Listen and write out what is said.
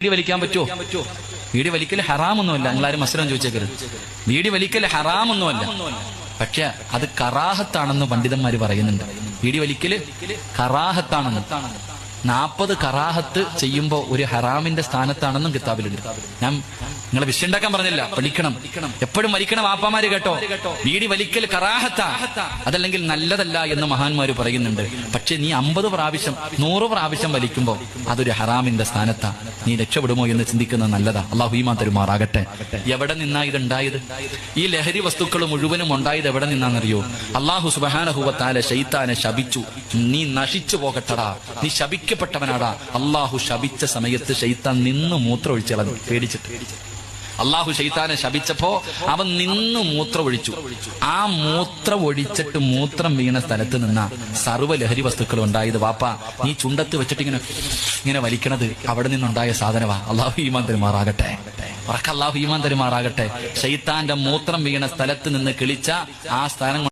ബീഡി വലിക്കാൻ പറ്റുമോ? ബീഡി വലിക്കൽ ഹറാമൊന്നുമല്ല. നിങ്ങളാരും മസ്ലം ചോദിച്ചേക്കരുത്. ബീഡി വലിക്കൽ ഹറാമൊന്നുമല്ല. പക്ഷെ അത് കറാഹത്താണെന്ന് പണ്ഡിതന്മാര് പറയുന്നുണ്ട്. ബീഡി വലിക്കല് കറാഹത്താണെന്ന്. 40 കറാഹത്ത് ചെയ്യുമ്പോ ഒരു ഹറാമിന്റെ സ്ഥാനത്താണെന്നും കിതാബിലുണ്ട്. ഞാൻ നിങ്ങളെ വിഷയം ഉണ്ടാക്കാൻ പറഞ്ഞില്ല. വലിക്കണം, എപ്പോഴും വലിക്കണം. വാപ്പാമാര് കേട്ടോ, ബീഡി വലിക്കൽ കറാഹത്താ, അതല്ലെങ്കിൽ നല്ലതല്ല എന്ന് മഹാന്മാര് പറയുന്നുണ്ട്. പക്ഷെ നീ 50 പ്രാവശ്യം 100 പ്രാവശ്യം വലിക്കുമ്പോ അതൊരു ഹറാമിന്റെ സ്ഥാനത്താ. നീ രക്ഷപ്പെടുമോ എന്ന് ചിന്തിക്കുന്നത് നല്ലതാ. അള്ളാഹു ഈമാൻ തരുമാറാകട്ടെ. എവിടെ നിന്നാ ഇതുണ്ടായത്? ഈ ലഹരി വസ്തുക്കൾ മുഴുവനും ഉണ്ടായത് എവിടെ നിന്നാണെന്നറിയോ? അള്ളാഹു സുബ്ഹാനഹു വ തആല ശൈത്താനെ ശപിച്ചു. നീ നശിച്ചു പോകട്ടടാ, നീ ശപിക്കപ്പെട്ടവനാടാ. അള്ളാഹു ശപിച്ച സമയത്ത് ശൈത്താൻ നിന്ന് മൂത്രം ഒഴിച്ചളഞ്ഞു പേടിച്ചിട്ട്. അള്ളാഹു ശൈത്താനെ ശപിച്ചപ്പോ അവൻ നിന്ന് മൂത്രം ഒഴിച്ചു. ആ മൂത്രം ഒഴിച്ചിട്ട് മൂത്രം വീണ സ്ഥലത്ത് നിന്ന സർവ്വ ലഹരി വസ്തുക്കളും ഉണ്ടായത്. വാപ്പാ, നീ ചുണ്ടത്ത് വെച്ചിട്ട് ഇങ്ങനെ വലിക്കണത് അവിടെ നിന്നുണ്ടായ സാധനമാ. അള്ളാഹു ഈമാൻ തരുമാറാകട്ടെ. അള്ളാഹു ഈമാൻ തരുമാറാകട്ടെ. ശൈത്താന്റെ മൂത്രം വീണ സ്ഥലത്ത് നിന്ന് കിളിച്ച ആ സ്ഥലം